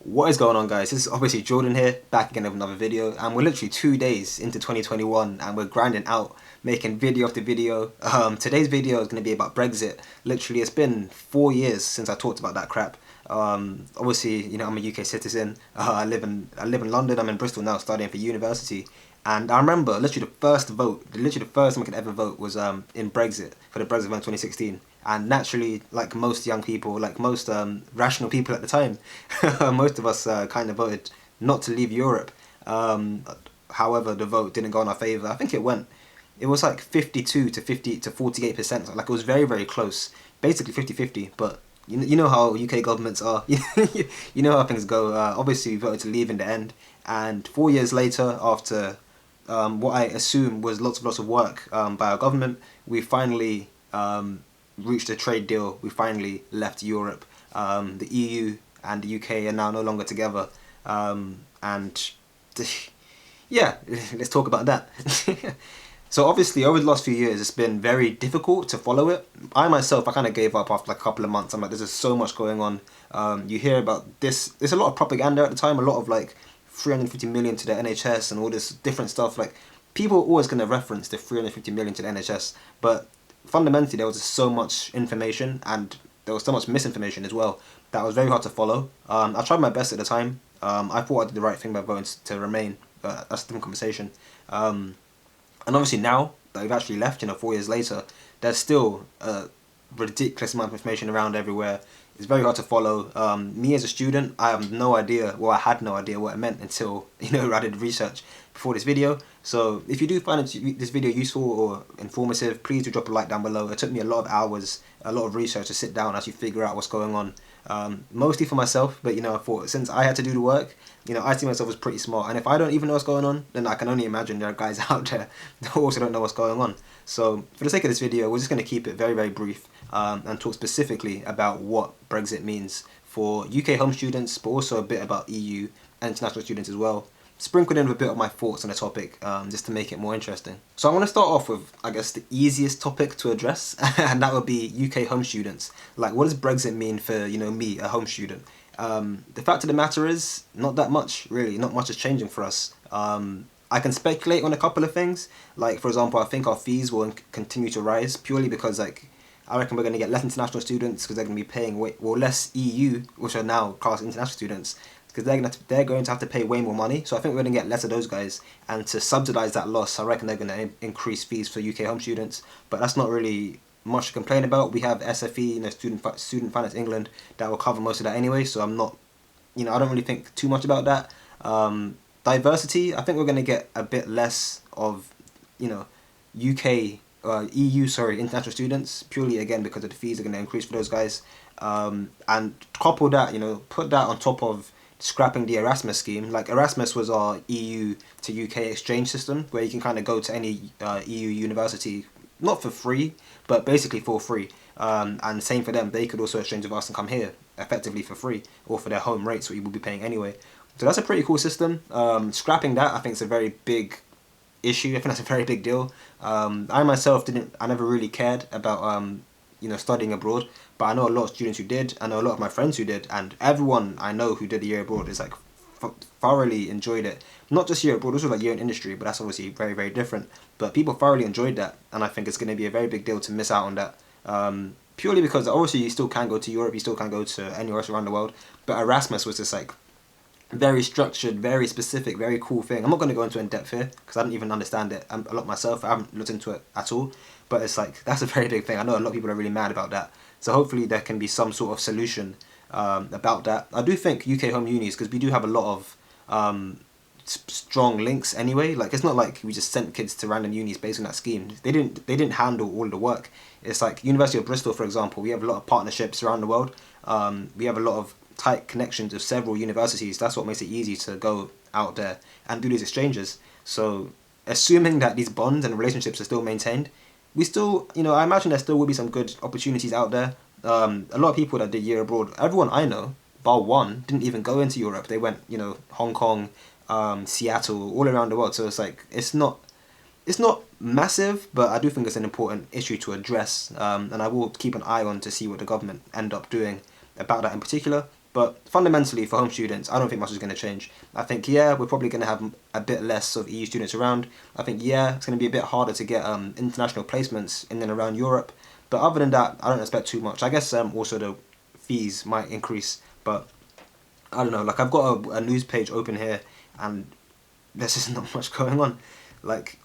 What is going on, guys? This is obviously Jordan here, back again with another video, and we're literally 2 days into 2021 and we're grinding out, making video after video. Today's video is going to be about Brexit. Literally, it's been 4 years since I talked about that crap. Obviously, I'm a UK citizen. I live in London. I'm in Bristol now, studying for university. And I remember literally the first time I could ever vote was in Brexit, for the Brexit vote in 2016. And naturally, like most young people, like most rational people at the time, most of us kind of voted not to leave Europe. However, the vote didn't go in our favour. I think it was like 52 to 50 to 48%. Like it was very, very close. Basically 50-50. But you know how UK governments are. You know how things go. Obviously, we voted to leave in the end. And 4 years later, after what I assume was lots of work by our government, we finally reached a trade deal. We finally left Europe. The EU and the UK are now no longer together. And yeah, let's talk about that. So obviously, over the last few years, it's been very difficult to follow it. I myself, I kind of gave up after like a couple of months. I'm like, there's just so much going on. You hear about this. There's a lot of propaganda at the time. A lot of like 350 million to the NHS and all this different stuff. Like people are always going to reference the 350 million to the NHS, but fundamentally there was just so much information and there was so much misinformation as well that was very hard to follow. I tried my best at the time. I thought I did the right thing by voting to remain, but that's a different conversation. And obviously now that we've actually left, 4 years later, there's still a ridiculous amount of information around everywhere. It's very hard to follow. Me as a student, I have no idea, well I had no idea what it meant until, I did research before this video. So if you do find this video useful or informative, please do drop a like down below. It took me a lot of hours, a lot of research to sit down as you figure out what's going on. Mostly for myself, but I thought since I had to do the work, I see myself as pretty smart, and if I don't even know what's going on, then I can only imagine there are guys out there that also don't know what's going on. So for the sake of this video, we're just going to keep it very, very brief and talk specifically about what Brexit means for UK home students, but also a bit about EU and international students as well. Sprinkled in with a bit of my thoughts on the topic, just to make it more interesting. So I want to start off with, I guess, the easiest topic to address, and that would be UK home students. Like, what does Brexit mean for, me, a home student? The fact of the matter is, not that much, really. Not much is changing for us. I can speculate on a couple of things. Like, for example, I think our fees will continue to rise purely because, like, I reckon we're going to get less international students because they're going to be paying less EU, which are now class international students, because they're going to have to pay way more money. So I think we're going to get less of those guys, and to subsidise that loss, I reckon they're going to increase fees for UK home students. But that's not really much to complain about. We have SFE, Student Finance England, that will cover most of that anyway. So I'm not, I don't really think too much about that. Diversity, I think we're going to get a bit less of, UK. International students, purely again because of the fees are going to increase for those guys, and couple that, put that on top of scrapping the Erasmus scheme. Like Erasmus was our EU to UK exchange system where you can kind of go to any EU university, not for free, but basically for free, and same for them, they could also exchange with us and come here effectively for free or for their home rates, what you will be paying anyway. So that's a pretty cool system. Scrapping that, I think, is a very big issue. I think that's a very big deal. I myself I never really cared about studying abroad, but I know a lot of students who did. I know a lot of my friends who did, and everyone I know who did a year abroad is like thoroughly enjoyed it. Not just year abroad, also like year in industry, but that's obviously very, very different. But people thoroughly enjoyed that, and I think it's going to be a very big deal to miss out on that. Purely because obviously you still can go to Europe, you still can go to anywhere else around the world, but Erasmus was just like very structured, very specific, very cool thing. I'm not going to go into in depth here because I don't even understand it a lot myself. I haven't looked into it at all, but it's like that's a very big thing. I know a lot of people are really mad about that. So hopefully there can be some sort of solution about that. I do think UK home unis, because we do have a lot of strong links anyway. Like it's not like we just sent kids to random unis based on that scheme. They didn't handle all the work. It's like University of Bristol, for example. We have a lot of partnerships around the world. We have a lot of tight connections with several universities. That's what makes it easy to go out there and do these exchanges. So assuming that these bonds and relationships are still maintained, we still, I imagine there still will be some good opportunities out there. A lot of people that did year abroad, everyone I know, bar one, didn't even go into Europe. They went, Hong Kong, Seattle, all around the world. So it's like, it's not massive, but I do think it's an important issue to address, and I will keep an eye on to see what the government end up doing about that in particular. But fundamentally, for home students, I don't think much is going to change. I think, yeah, we're probably going to have a bit less of EU students around. I think, yeah, it's going to be a bit harder to get international placements in and around Europe. But other than that, I don't expect too much. I guess also the fees might increase, but I don't know. Like, I've got a news page open here, and there's just not much going on. Like,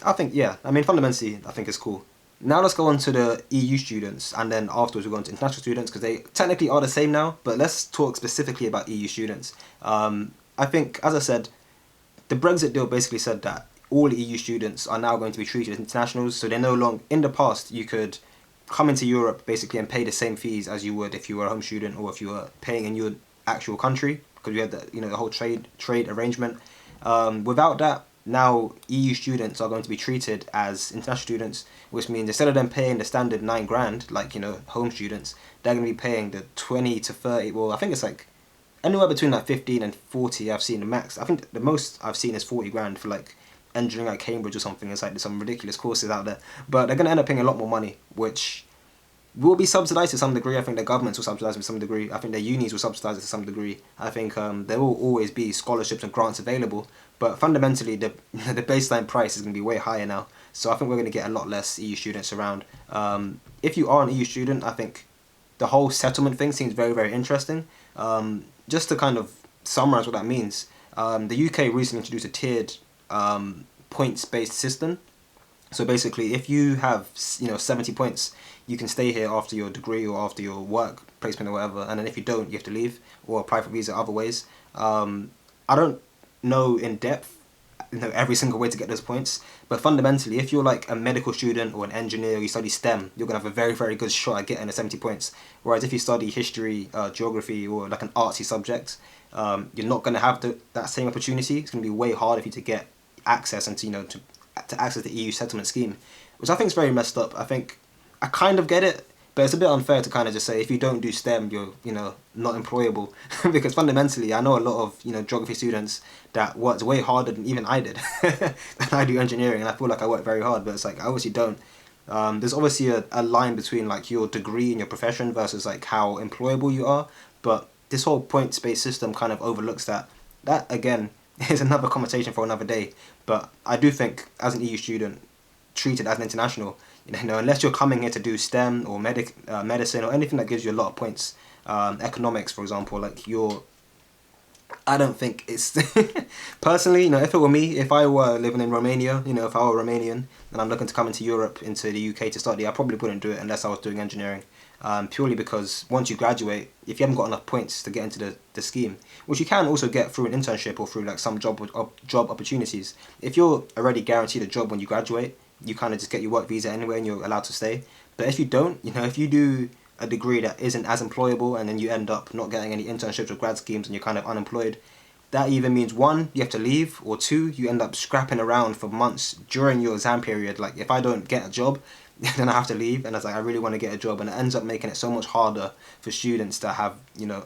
I think, yeah, I mean, fundamentally, I think it's cool. Now let's go on to the EU students, and then afterwards we'll go on to international students, because they technically are the same now, but let's talk specifically about EU students. I think, as I said, the Brexit deal basically said that all EU students are now going to be treated as internationals, so they're no longer, in the past, you could come into Europe basically and pay the same fees as you would if you were a home student or if you were paying in your actual country, because we had the whole trade arrangement. Without that, now EU students are going to be treated as international students, which means instead of them paying the standard 9 grand like home students, they're going to be paying the 20 to 30. Well, I think it's like anywhere between like 15 and 40. I've seen the max. I think the most I've seen is 40 grand for like engineering at Cambridge or something. It's like there's some ridiculous courses out there, but they're going to end up paying a lot more money, which will be subsidised to some degree. I think the governments will subsidise to some degree. I think their unis will subsidise to some degree. I think there will always be scholarships and grants available, but fundamentally the the baseline price is going to be way higher now. So I think we're going to get a lot less EU students around. If you are an EU student, I think the whole settlement thing seems very, very interesting. Just to kind of summarise what that means, the UK recently introduced a tiered points-based system. So basically, if you have 70 points, you can stay here after your degree or after your work placement or whatever, and then if you don't, you have to leave or apply for visa other ways. I don't know in depth every single way to get those points, but fundamentally, if you're like a medical student or an engineer or you study STEM, you're gonna have a very, very good shot at getting the 70 points. Whereas if you study history, geography, or like an artsy subject, you're not gonna have that same opportunity. It's gonna be way harder for you to get access and to access the EU settlement scheme, which I think is very messed up. I think I kind of get it, but it's a bit unfair to kind of just say if you don't do STEM, you're not employable. Because fundamentally, I know a lot of geography students that worked way harder than even I did. And I do engineering, and I feel like I work very hard, but it's like I obviously don't. There's obviously a line between like your degree and your profession versus like how employable you are, but this whole points-based system kind of overlooks that. That again is another conversation for another day. But I do think as an EU student, treated as an international, unless you're coming here to do STEM or medicine or anything that gives you a lot of points, economics, for example, I don't think it's personally, if it were me, if I were living in Romania, if I were Romanian and I'm looking to come into Europe, into the UK to study, I probably wouldn't do it unless I was doing engineering. Purely because once you graduate, if you haven't got enough points to get into the scheme, which you can also get through an internship or through like some job opportunities, if you're already guaranteed a job when you graduate, you kind of just get your work visa anyway and you're allowed to stay. But if you don't, if you do a degree that isn't as employable and then you end up not getting any internships or grad schemes and you're kind of unemployed, that either means one, you have to leave, or two, you end up scrapping around for months during your exam period. Like if I don't get a job, then I have to leave, and I was like, I really want to get a job, and it ends up making it so much harder for students that have,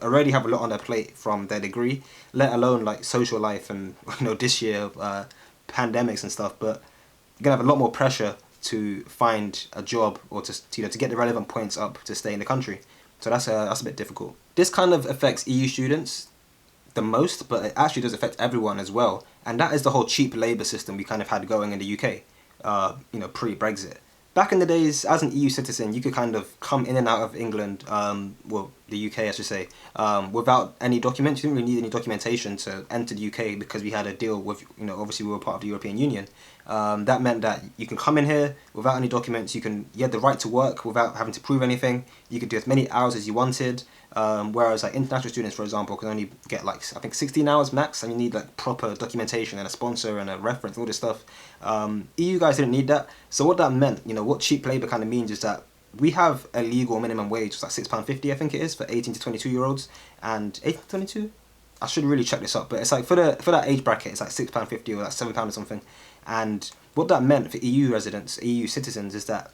already have a lot on their plate from their degree, let alone like social life and this year pandemics and stuff. But you're gonna have a lot more pressure to find a job or to get the relevant points up to stay in the country. So that's a bit difficult. This kind of affects EU students the most, but it actually does affect everyone as well, and that is the whole cheap labour system we kind of had going in the UK, pre-Brexit. Back in the days, as an EU citizen, you could kind of come in and out of England, the UK I should say, without any documents. You didn't really need any documentation to enter the UK because we had a deal with, obviously we were part of the European Union. That meant that you can come in here without any documents, you had the right to work without having to prove anything, you could do as many hours as you wanted, whereas like international students, for example, can only get like, I think 16 hours max, and you need like proper documentation and a sponsor and a reference, all this stuff. EU guys didn't need that, so what that meant, what cheap labour kind of means is that we have a legal minimum wage, it's like £6.50 I think it is, for 18 to 22 year olds, and 18 to 22? I should really check this up, but it's like for that age bracket, it's like £6.50 or like £7 or something. And what that meant for EU residents, EU citizens, is that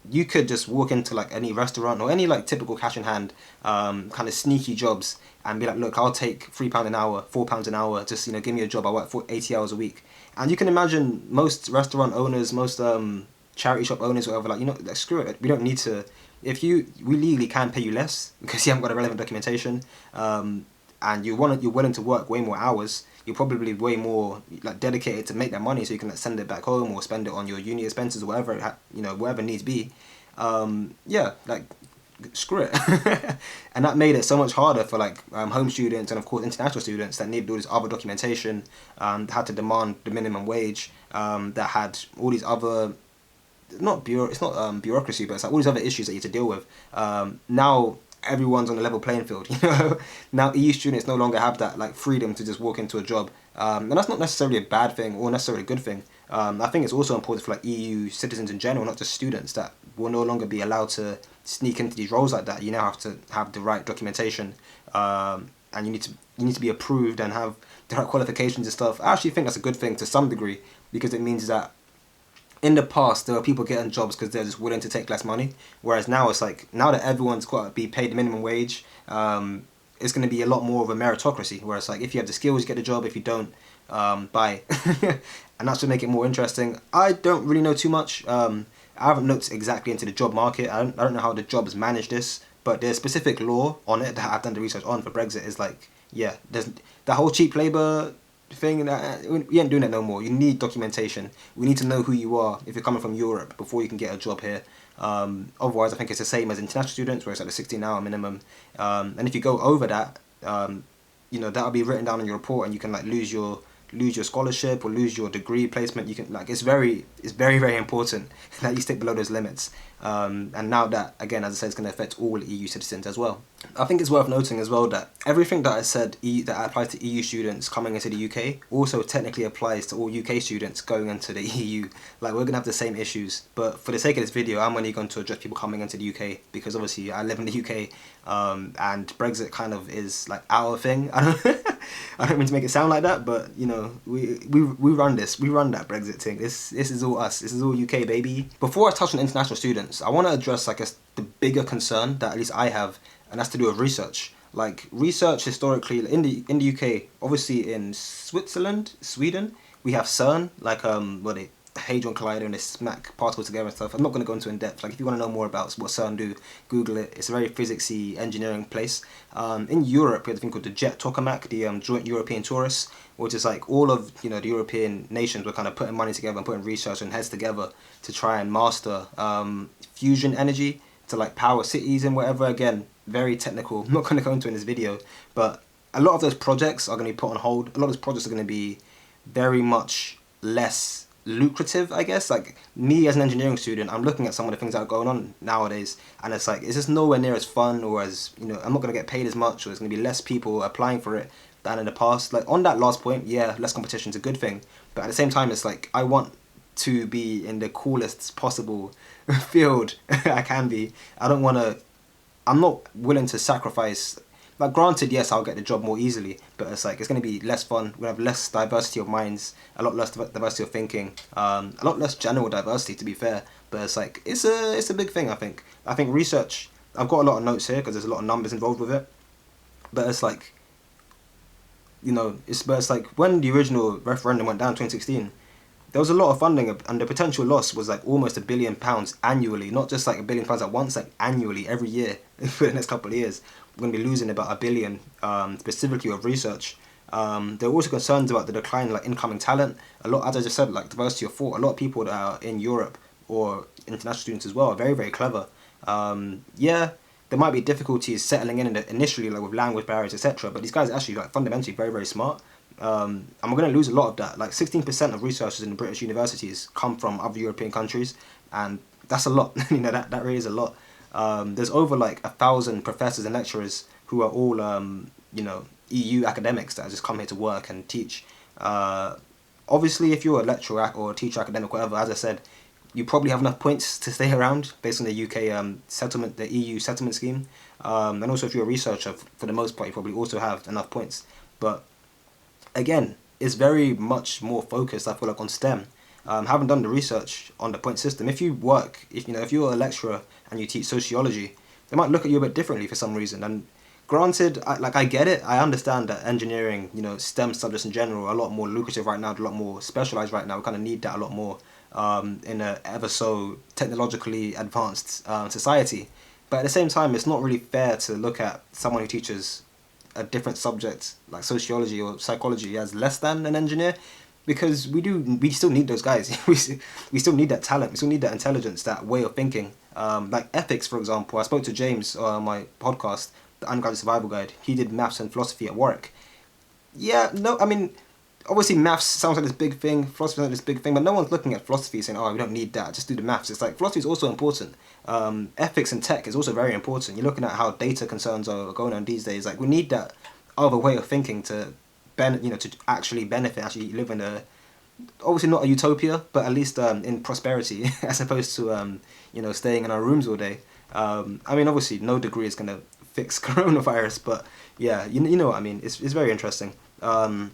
you could just walk into like any restaurant or any like typical cash in hand kind of sneaky jobs and be like, look, I'll take £3 an hour, £4 an hour, just give me a job, I work for 80 hours a week. And you can imagine most restaurant owners, most charity shop owners, whatever, like screw it, we don't need to we legally can pay you less because you haven't got a relevant documentation, and you're willing to work way more hours, you're probably way more like dedicated to make that money so you can like send it back home or spend it on your uni expenses or whatever whatever needs be. Yeah, like screw it. And that made it so much harder for like home students and of course international students that needed all this other documentation, had to demand the minimum wage, that had all these other it's not bureaucracy, but it's like all these other issues that you have to deal with. Now everyone's on a level playing field. Now EU students no longer have that like freedom to just walk into a job, and that's not necessarily a bad thing or necessarily a good thing. I think it's also important for like EU citizens in general, not just students, that will no longer be allowed to sneak into these roles like that. You now have to have the right documentation, and you need to be approved and have the right qualifications and stuff. I actually think that's a good thing to some degree, because it means that in the past there were people getting jobs because they're just willing to take less money, whereas now it's like, now that everyone's got to be paid the minimum wage, it's going to be a lot more of a meritocracy, where it's like if you have the skills you get the job, if you don't, bye. And that's to make it more interesting. I don't really know too much. I haven't looked exactly into the job market. I don't know how the jobs manage this, but there's specific law on it that I've done the research on for Brexit. Is like, yeah, there's the whole cheap labour thing. That we ain't doing that no more. You need documentation. We need to know who you are if you're coming from Europe before you can get a job here. Otherwise, I think it's the same as international students, where it's like a 16-hour minimum. And if you go over that, that'll be written down in your report, and you can like lose your scholarship or lose your degree placement. You can like, it's very very important that you stick below those limits. And now that, again, as I said, it's going to affect all EU citizens as well. I think it's worth noting as well that everything that I said that applies to EU students coming into the UK also technically applies to all UK students going into the EU. Like, we're going to have the same issues, but for the sake of this video, I'm only going to address people coming into the UK because obviously I live in the UK, and Brexit kind of is like our thing. I don't mean to make it sound like that, but we run this. We run that Brexit thing. This is all us. This is all UK, baby. Before I touch on international students, I want to address, I guess, the bigger concern that at least I have, and that's to do with research. Like, research historically in the UK, obviously in Sweden, we have CERN, like the Hadron Collider, and they smack particles together and stuff. I'm not going to go into in depth. Like, if you want to know more about what CERN do, Google it. It's a very physicsy engineering place. In Europe, we have a thing called the JET tokamak, the Joint European Tourists, which is like all of the European nations were kind of putting money together and putting research and heads together to try and master fusion energy to like power cities and whatever. Again, very technical. I'm not going to go into in this video, but a lot of those projects are going to be put on hold. A lot of those projects are going to be very much less lucrative, I guess. Like, me as an engineering student, I'm looking at some of the things that are going on nowadays, and it's like, it's just nowhere near as fun, or as, I'm not going to get paid as much, or there's going to be less people applying for it than in the past. Like, on that last point, yeah, less competition is a good thing, but at the same time, it's like, I want to be in the coolest possible field I can be. I'm not willing to sacrifice. Like, granted, yes, I'll get the job more easily, but it's like, it's going to be less fun. We're going to have less diversity of minds, a lot less diversity of thinking, a lot less general diversity, to be fair. But it's like, it's a big thing, I think. I think research, I've got a lot of notes here because there's a lot of numbers involved with it. But it's like, it's like when the original referendum went down in 2016, there was a lot of funding, and the potential loss was like almost £1 billion annually, not just like £1 billion at once, like annually, every year for the next couple of years. We're going to be losing about £1 billion, specifically of research. There are also concerns about the decline in like incoming talent. A lot, as I just said, like diversity of thought. A lot of people that are in Europe, or international students as well, are very, very clever. Yeah, there might be difficulties settling in initially, like with language barriers, etc. But these guys are actually like fundamentally very, very smart. And we're going to lose a lot of that. Like 16% of researchers in the British universities come from other European countries, and that's a lot. That really is a lot. There's over like 1,000 professors and lecturers who are all EU academics that just come here to work and teach. Obviously, if you're a lecturer or a teacher, academic, whatever, as I said, you probably have enough points to stay around based on the UK settlement, the EU settlement scheme. And also, if you're a researcher, for the most part, you probably also have enough points. But again, it's very much more focused, I feel like, on STEM. Haven't done the research on the point system. If you work, if you're a lecturer and you teach sociology, they might look at you a bit differently for some reason. And granted, I get it. I understand that engineering, STEM subjects in general, are a lot more lucrative right now, a lot more specialized right now. We kind of need that a lot more in a ever so technologically advanced society. But at the same time, it's not really fair to look at someone who teaches a different subject like sociology or psychology as less than an engineer, because we still need those guys. We still need that talent. We still need that intelligence, that way of thinking. Like ethics, for example. I spoke to James on my podcast, the Undergraduate Survival Guide. He did maths and philosophy at Warwick. Yeah, no, I mean, obviously maths sounds like this big thing, philosophy sounds like this big thing, but no one's looking at philosophy saying, oh, we don't need that, just do the maths. It's like philosophy is also important. Ethics and tech is also very important. You're looking at how data concerns are going on these days. Like, we need that other way of thinking to to actually benefit, actually live in a, obviously not a utopia, but at least in prosperity, as opposed to staying in our rooms all day. I mean, obviously no degree is gonna fix coronavirus, but yeah, you know what I mean. It's very interesting. And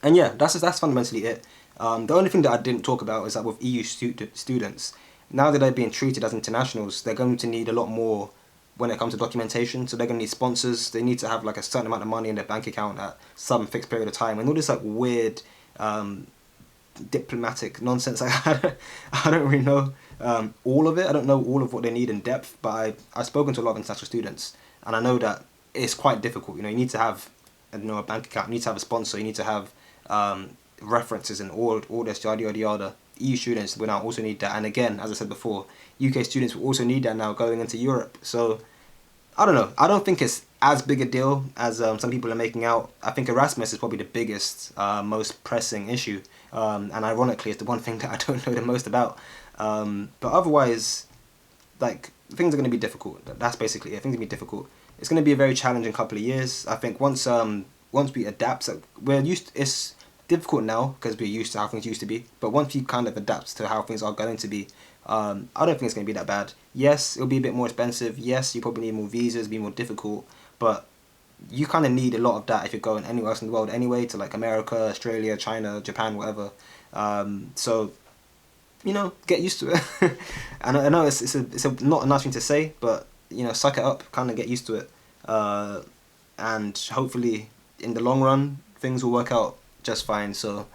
yeah, that's fundamentally it. The only thing that I didn't talk about is that with EU students, now that they're being treated as internationals, they're going to need a lot more when it comes to documentation. So they're going to need sponsors. They need to have like a certain amount of money in their bank account at some fixed period of time, and all this like weird diplomatic nonsense. I don't really know all of it. I don't know all of what they need in depth, but I've spoken to a lot of international students, and I know that it's quite difficult. You need to have a bank account. You need to have a sponsor. You need to have references and all this yada yada yada. EU students will now also need that, and again, as I said before, UK students will also need that now going into Europe. So I don't know. I don't think it's as big a deal as some people are making out. I think Erasmus is probably the biggest, most pressing issue, and ironically, it's the one thing that I don't know the most about. But otherwise, like, things are going to be difficult. That's basically it. Things are going to be difficult. It's going to be a very challenging couple of years. I think once we adapt, like, it's difficult now because we're used to how things used to be. But once you kind of adapt to how things are going to be, I don't think it's going to be that bad. Yes, it'll be a bit more expensive. Yes, you probably need more visas, be more difficult. But you kind of need a lot of that if you're going anywhere else in the world anyway, to like America, Australia, China, Japan, whatever. So, get used to it. And I know it's not a nice thing to say, but suck it up, kind of get used to it, and hopefully in the long run things will work out just fine. So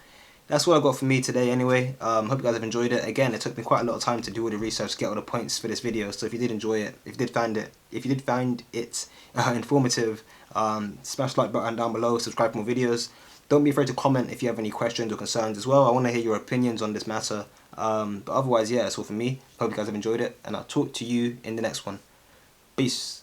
that's what I got for me today anyway. Hope you guys have enjoyed it. Again, it took me quite a lot of time to do all the research, get all the points for this video. So if you did enjoy it, if you did find it informative, smash the like button down below, subscribe for more videos. Don't be afraid to comment if you have any questions or concerns as well. I want to hear your opinions on this matter. But otherwise, yeah, that's all for me. Hope you guys have enjoyed it, and I'll talk to you in the next one. Peace.